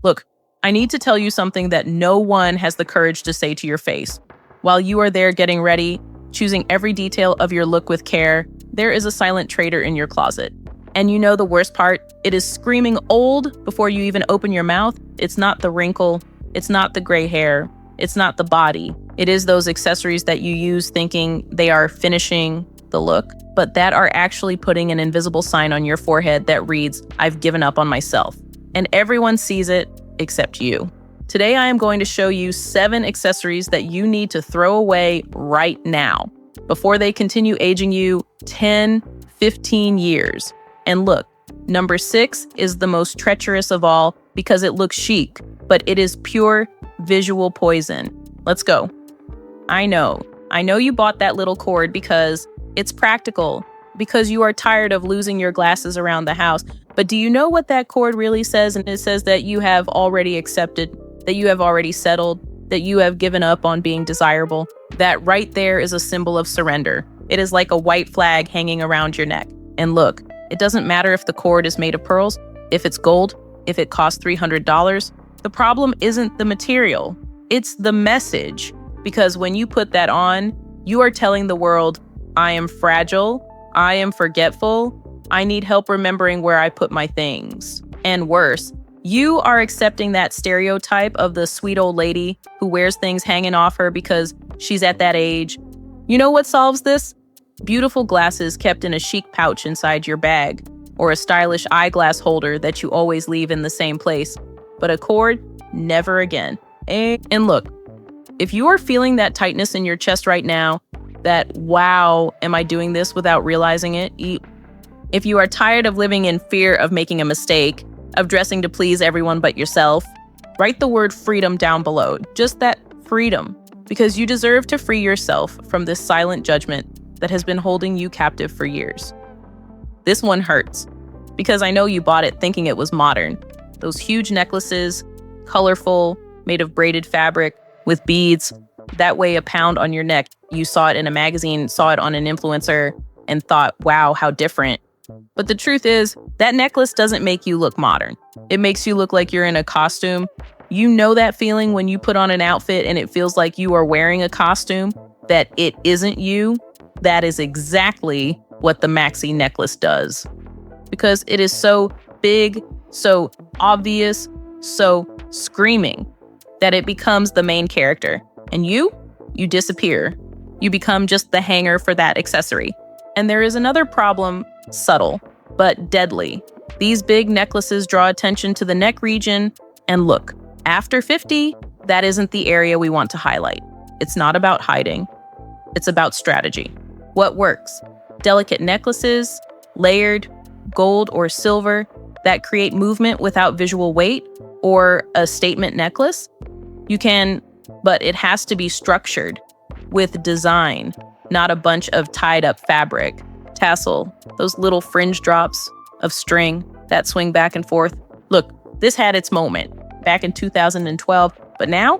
Look, I need to tell you something that no one has the courage to say to your face. While you are there getting ready, choosing every detail of your look with care, there is a silent traitor in your closet. And you know the worst part? It is screaming old before you even open your mouth. It's not the wrinkle. It's not the gray hair. It's not the body. It is those accessories that you use thinking they are finishing the look, but that are actually putting an invisible sign on your forehead that reads, "I've given up on myself." And everyone sees it except you. Today, I am going to show you 7 accessories that you need to throw away right now before they continue aging you 10, 15 years. And look, number 6 is the most treacherous of all because it looks chic, but it is pure visual poison. Let's go. I know you bought that little cord because it's practical, because you are tired of losing your glasses around the house. But do you know what that cord really says? And it says that you have already accepted, that you have already settled, that you have given up on being desirable. That right there is a symbol of surrender. It is like a white flag hanging around your neck. And look, it doesn't matter if the cord is made of pearls, if it's gold, if it costs $300. The problem isn't the material, it's the message. Because when you put that on, you are telling the world, I am fragile, I am forgetful, I need help remembering where I put my things. And worse, you are accepting that stereotype of the sweet old lady who wears things hanging off her because she's at that age. You know what solves this? Beautiful glasses kept in a chic pouch inside your bag, or a stylish eyeglass holder that you always leave in the same place. But a cord, never again. And look, if you are feeling that tightness in your chest right now, that, wow, am I doing this without realizing it? If you are tired of living in fear of making a mistake, of dressing to please everyone but yourself, write the word freedom down below. Just that freedom, because you deserve to free yourself from this silent judgment that has been holding you captive for years. This one hurts, because I know you bought it thinking it was modern. Those huge necklaces, colorful, made of braided fabric, with beads, that weigh a pound on your neck. You saw it in a magazine, saw it on an influencer, and thought, wow, how different. But the truth is, that necklace doesn't make you look modern. It makes you look like you're in a costume. You know that feeling when you put on an outfit and it feels like you are wearing a costume, that it isn't you? That is exactly what the maxi necklace does. Because it is so big, so obvious, so screaming, that it becomes the main character. And you disappear. You become just the hanger for that accessory. And there is another problem, subtle, but deadly. These big necklaces draw attention to the neck region. And look, after 50, that isn't the area we want to highlight. It's not about hiding. It's about strategy. What works? Delicate necklaces, layered, gold or silver, that create movement without visual weight, or a statement necklace. You can, but it has to be structured with design, not a bunch of tied up fabric, tassel, those little fringe drops of string that swing back and forth. Look, this had its moment back in 2012, but now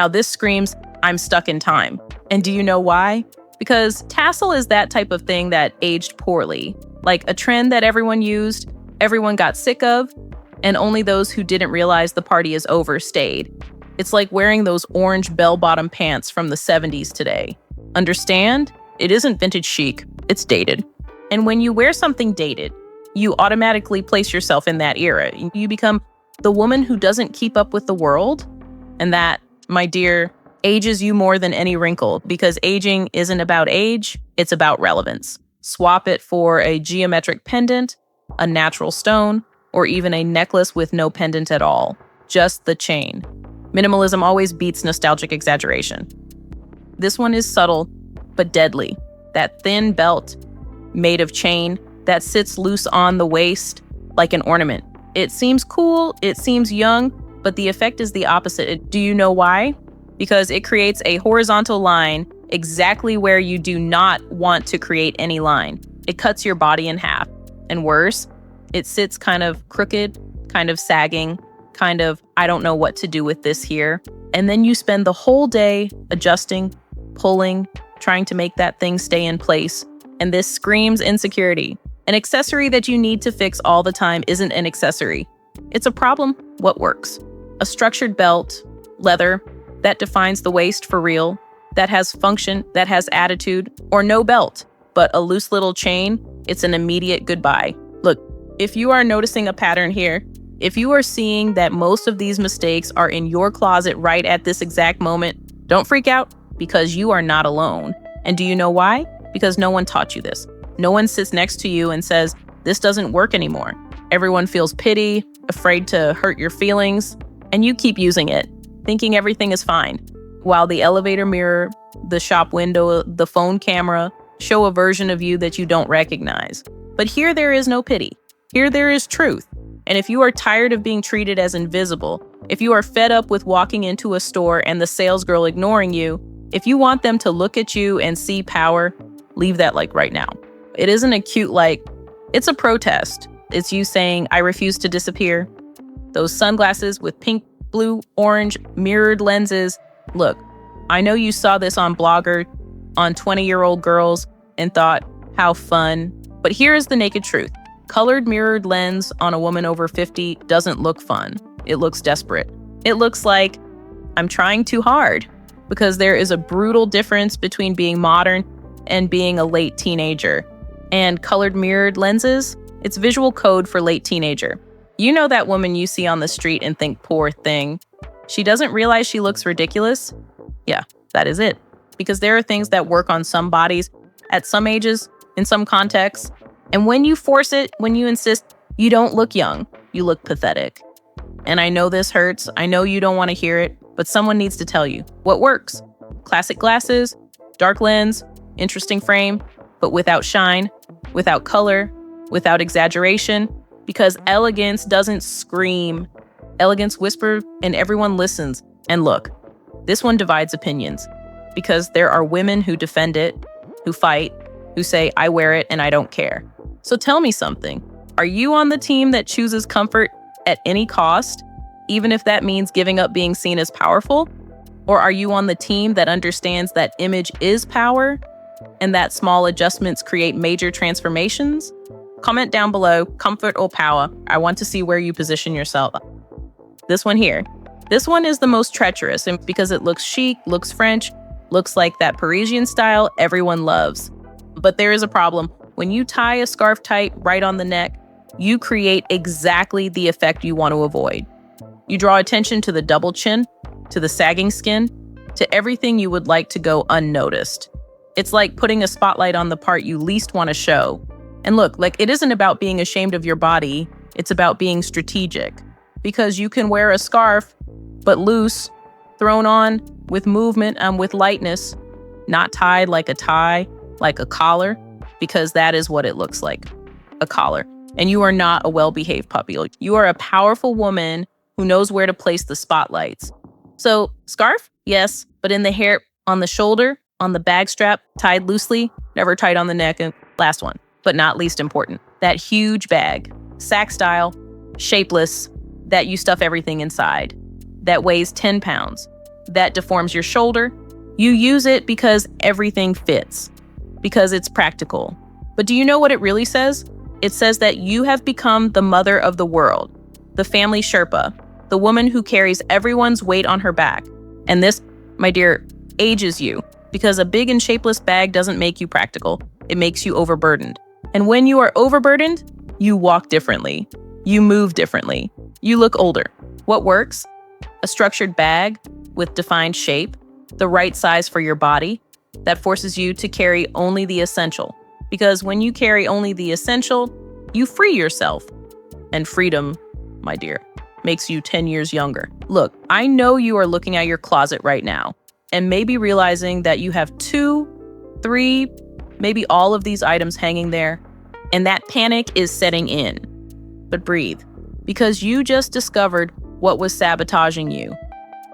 this screams, I'm stuck in time. And do you know why? Because tassel is that type of thing that aged poorly, like a trend that everyone used, everyone got sick of, and only those who didn't realize the party is over stayed. It's like wearing those orange bell-bottom pants from the 70s today. Understand? It isn't vintage chic, it's dated. And when you wear something dated, you automatically place yourself in that era. You become the woman who doesn't keep up with the world. And that, my dear, ages you more than any wrinkle, because aging isn't about age, it's about relevance. Swap it for a geometric pendant, a natural stone, or even a necklace with no pendant at all, just the chain. Minimalism always beats nostalgic exaggeration. This one is subtle, but deadly. That thin belt made of chain that sits loose on the waist like an ornament. It seems cool, it seems young, but the effect is the opposite. Do you know why? Because it creates a horizontal line exactly where you do not want to create any line. It cuts your body in half. And worse, it sits kind of crooked, kind of sagging, kind of, I don't know what to do with this here. And then you spend the whole day adjusting, pulling, trying to make that thing stay in place. And this screams insecurity. An accessory that you need to fix all the time isn't an accessory. It's a problem. What works? A structured belt, leather, that defines the waist for real, that has function, that has attitude, or no belt, but a loose little chain, it's an immediate goodbye. Look, if you are noticing a pattern here, if you are seeing that most of these mistakes are in your closet right at this exact moment, don't freak out because you are not alone. And do you know why? Because no one taught you this. No one sits next to you and says, this doesn't work anymore. Everyone feels pity, afraid to hurt your feelings, and you keep using it, thinking everything is fine. While the elevator mirror, the shop window, the phone camera show a version of you that you don't recognize. But here there is no pity. Here there is truth. And if you are tired of being treated as invisible, if you are fed up with walking into a store and the sales girl ignoring you, if you want them to look at you and see power, leave that like right now. It isn't a cute like, it's a protest. It's you saying, I refuse to disappear. Those sunglasses with pink, blue, orange, mirrored lenses. Look, I know you saw this on Blogger, on 20-year-old girls, and thought, how fun. But here is the naked truth. Colored mirrored lens on a woman over 50 doesn't look fun. It looks desperate. It looks like I'm trying too hard, because there is a brutal difference between being modern and being a late teenager. And colored mirrored lenses, it's visual code for late teenager. You know that woman you see on the street and think, poor thing. She doesn't realize she looks ridiculous? Yeah, that is it. Because there are things that work on some bodies, at some ages, in some contexts. And when you force it, when you insist, you don't look young, you look pathetic. And I know this hurts. I know you don't want to hear it, but someone needs to tell you what works. Classic glasses, dark lens, interesting frame, but without shine, without color, without exaggeration, because elegance doesn't scream. Elegance whispers and everyone listens. And look, this one divides opinions because there are women who defend it, who fight, who say, I wear it and I don't care. So tell me something. Are you on the team that chooses comfort at any cost, even if that means giving up being seen as powerful? Or are you on the team that understands that image is power and that small adjustments create major transformations? Comment down below, comfort or power. I want to see where you position yourself. This one here. This one is the most treacherous and because it looks chic, looks French, looks like that Parisian style everyone loves. But there is a problem. When you tie a scarf tight right on the neck, you create exactly the effect you want to avoid. You draw attention to the double chin, to the sagging skin, to everything you would like to go unnoticed. It's like putting a spotlight on the part you least want to show. And look, like it isn't about being ashamed of your body, it's about being strategic. Because you can wear a scarf, but loose, thrown on, with movement and with lightness, not tied like a tie, like a collar, because that is what it looks like, a collar. And you are not a well-behaved puppy. You are a powerful woman who knows where to place the spotlights. So scarf, yes, but in the hair, on the shoulder, on the bag strap, tied loosely, never tied on the neck. And last one, but not least important, that huge bag, sack style, shapeless, that you stuff everything inside, that weighs 10 pounds, that deforms your shoulder. You use it because everything fits, because it's practical. But do you know what it really says? It says that you have become the mother of the world, the family Sherpa, the woman who carries everyone's weight on her back. And this, my dear, ages you, because a big and shapeless bag doesn't make you practical. It makes you overburdened. And when you are overburdened, you walk differently. You move differently. You look older. What works? A structured bag with defined shape, the right size for your body, that forces you to carry only the essential. Because when you carry only the essential, you free yourself. And freedom, my dear, makes you 10 years younger. Look, I know you are looking at your closet right now and maybe realizing that you have 2, 3, maybe all of these items hanging there, and that panic is setting in. But breathe, because you just discovered what was sabotaging you.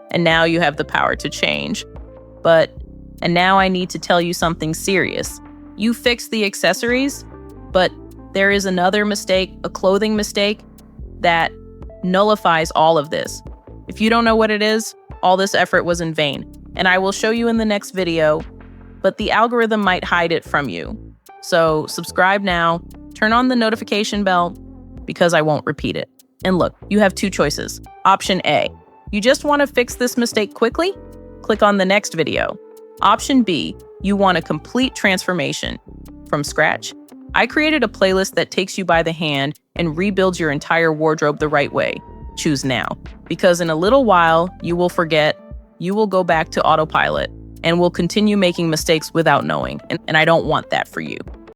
And now you have the power to change. And now I need to tell you something serious. You fixed the accessories, but there is another mistake, a clothing mistake, that nullifies all of this. If you don't know what it is, all this effort was in vain. And I will show you in the next video, but the algorithm might hide it from you. So subscribe now, turn on the notification bell, because I won't repeat it. And look, you have 2 choices. Option A, You just want to fix this mistake quickly? Click on the next video. Option B, you want a complete transformation. From scratch? I created a playlist that takes you by the hand and rebuilds your entire wardrobe the right way. Choose now, because in a little while, you will forget, you will go back to autopilot, and will continue making mistakes without knowing. And I don't want that for you.